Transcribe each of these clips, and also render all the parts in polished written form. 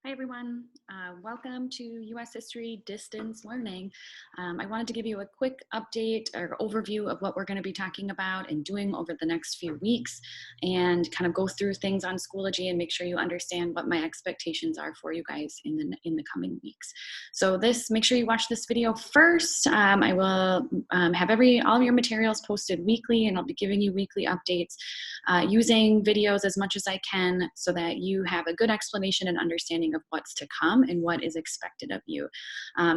Hi, everyone. Welcome to U.S. History Distance Learning. I wanted to give you a quick update or overview of what we're going to be talking about and doing over the next few weeks and kind of go through things on Schoology and make sure you understand what my expectations are for you guys in the coming weeks. So make sure you watch this video first. I will have all of your materials posted weekly, and I'll be giving you weekly updates using videos as much as I can so that you have a good explanation and understanding of what's to come and what is expected of you.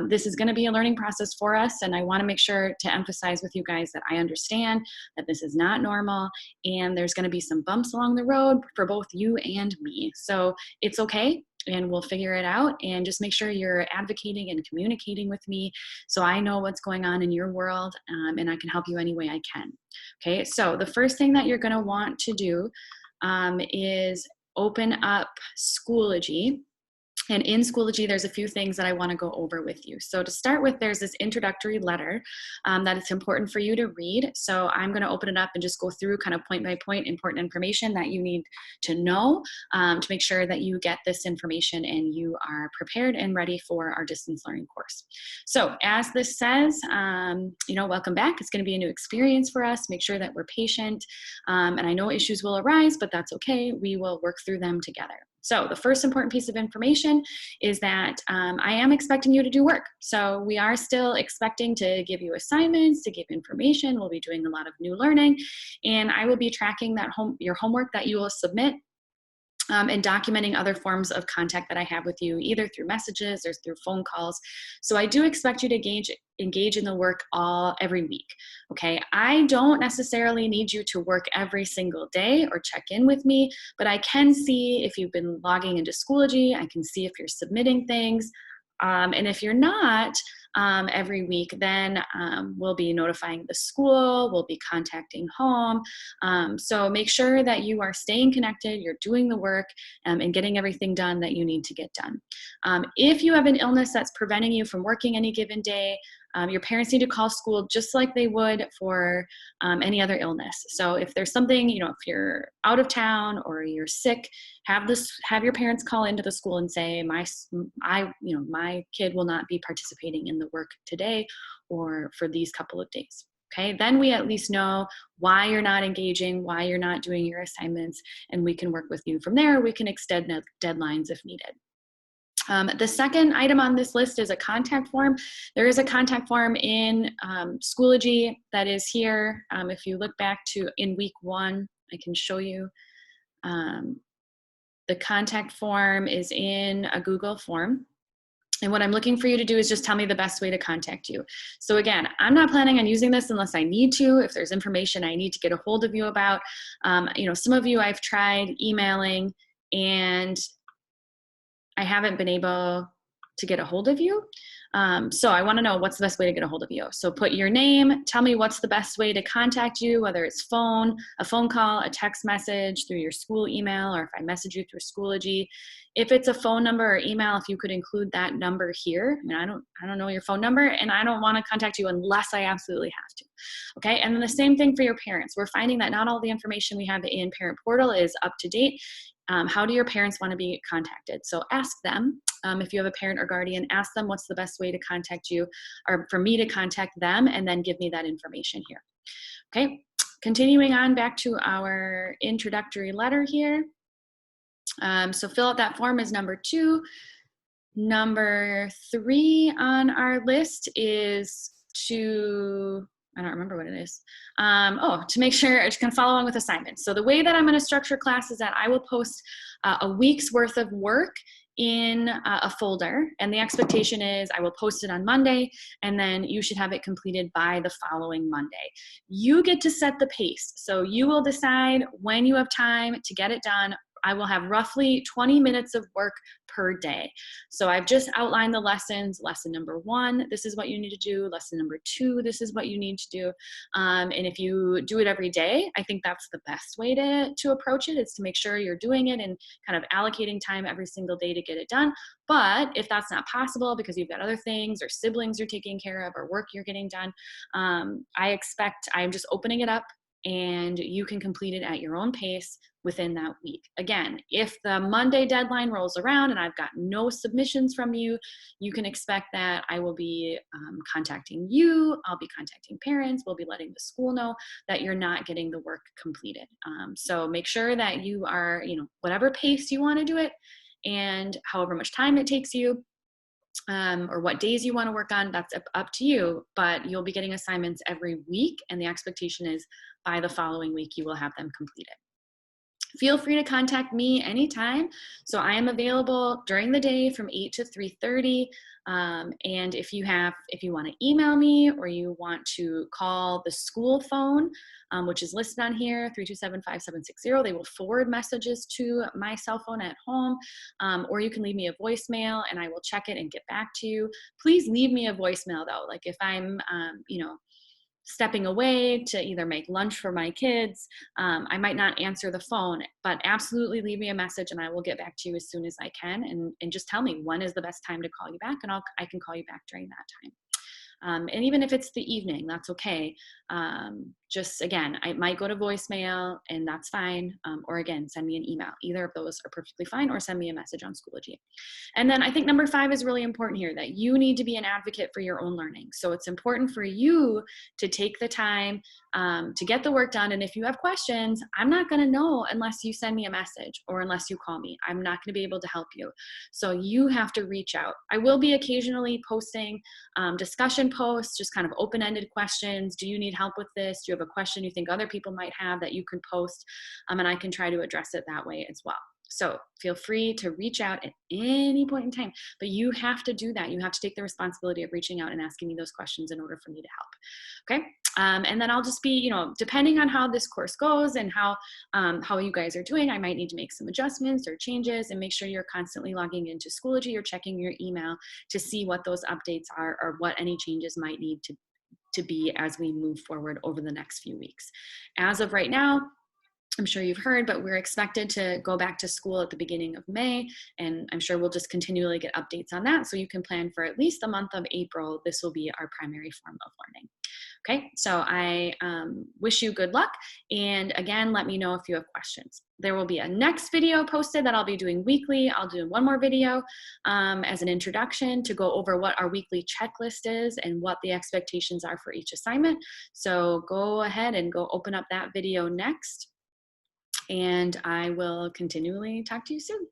This is going to be a learning process for us, and I want to make sure to emphasize with you guys that I understand that this is not normal and there's going to be some bumps along the road for both you and me. So it's okay, and we'll figure it out, and just make sure you're advocating and communicating with me so I know what's going on in your world, and I can help you any way I can. Okay, so the first thing that you're going to want to do is open up Schoology. And in Schoology, there's a few things that I want to go over with you. So to start with, there's this introductory letter that it's important for you to read. So I'm going to open it up and just go through kind of point by point important information that you need to know to make sure that you get this information and you are prepared and ready for our distance learning course. So as this says, welcome back. It's going to be a new experience for us. Make sure that we're patient. And I know issues will arise, but that's okay. We will work through them together. So the first important piece of information is that I am expecting you to do work. So we are still expecting to give you assignments, to give information. We'll be doing a lot of new learning, and I will be tracking your homework that you will submit and documenting other forms of contact that I have with you, either through messages or through phone calls. So I do expect you to engage in the work every week. Okay, I don't necessarily need you to work every single day or check in with me, but I can see if you've been logging into Schoology. I can see if you're submitting things. And if you're not every week, then we'll be notifying the school, we'll be contacting home. So make sure that you are staying connected, you're doing the work, and getting everything done that you need to get done. If you have an illness that's preventing you from working any given day, your parents need to call school just like they would for any other illness. So if there's something, if you're out of town or you're sick, have your parents call into the school and say, my kid will not be participating in the work today or for these couple of days. Okay, then we at least know why you're not engaging, why you're not doing your assignments, and we can work with you from there. We can extend deadlines if needed. The second item on this list is a contact form. There is a contact form in Schoology that is here. If you look back to in week 1, I can show you. The contact form is in a Google form. And what I'm looking for you to do is just tell me the best way to contact you. So again, I'm not planning on using this unless I need to. If there's information I need to get a hold of you about, some of you I've tried emailing and I haven't been able to get a hold of you. So I want to know what's the best way to get a hold of you. So put your name, tell me what's the best way to contact you, whether it's a phone call, a text message through your school email, or if I message you through Schoology. If it's a phone number or email, if you could include that number here. I mean, I don't know your phone number, and I don't want to contact you unless I absolutely have to. Okay, and then the same thing for your parents. We're finding that not all the information we have in Parent Portal is up to date. How do your parents want to be contacted? So ask them, if you have a parent or guardian, ask them what's the best way to contact you or for me to contact them, and then give me that information here. Okay, continuing on back to our introductory letter here. So fill out that form is number 2. Number 3 on our list is I don't remember what it is. To make sure it's going to follow on with assignments. So the way that I'm going to structure class is that I will post a week's worth of work in a folder, and the expectation is I will post it on Monday, and then you should have it completed by the following Monday. You get to set the pace, so you will decide when you have time to get it done. I will have roughly 20 minutes of work per day. So I've just outlined the lessons. Lesson number 1, this is what you need to do. Lesson number 2, this is what you need to do. And if you do it every day, I think that's the best way to approach it, is to make sure you're doing it and kind of allocating time every single day to get it done. But if that's not possible because you've got other things or siblings you're taking care of or work you're getting done, I'm just opening it up and you can complete it at your own pace within that week. Again, if the Monday deadline rolls around and I've got no submissions from you, you can expect that I will be contacting you, I'll be contacting parents, we'll be letting the school know that you're not getting the work completed. So make sure that you are, whatever pace you want to do it and however much time it takes you, or what days you want to work on, that's up to you, but you'll be getting assignments every week, and the expectation is by the following week you will have them completed. Feel free to contact me anytime. So I am available during the day from 8 to 3:30. And if you want to email me or you want to call the school phone, which is listed on here, 327-5760, they will forward messages to my cell phone at home. Or you can leave me a voicemail and I will check it and get back to you. Please leave me a voicemail though. Like if I'm, stepping away to either make lunch for my kids, I might not answer the phone, but absolutely leave me a message and I will get back to you as soon as I can. And just tell me when is the best time to call you back, and I can call you back during that time. And even if it's the evening, that's okay. Just again, I might go to voicemail and that's fine. Or again, send me an email. Either of those are perfectly fine, or send me a message on Schoology. And then I think number 5 is really important here, that you need to be an advocate for your own learning. So it's important for you to take the time to get the work done. And if you have questions, I'm not going to know unless you send me a message or unless you call me. I'm not going to be able to help you. So you have to reach out. I will be occasionally posting discussion posts, just kind of open-ended questions. Do you need help with this? Do you have a question you think other people might have that you can post? And I can try to address it that way as well. So feel free to reach out at any point in time, but you have to do that. You have to take the responsibility of reaching out and asking me those questions in order for me to help. Okay. And then I'll just be, depending on how this course goes and how you guys are doing, I might need to make some adjustments or changes, and make sure you're constantly logging into Schoology or checking your email to see what those updates are or what any changes might need to be as we move forward over the next few weeks. As of right now, I'm sure you've heard, but we're expected to go back to school at the beginning of May, and I'm sure we'll just continually get updates on that. So you can plan for at least the month of April. This will be our primary form of learning. Okay, so I wish you good luck. And again, let me know if you have questions. There will be a next video posted that I'll be doing weekly. I'll do one more video as an introduction to go over what our weekly checklist is and what the expectations are for each assignment. So go ahead and go open up that video next. And I will continually talk to you soon.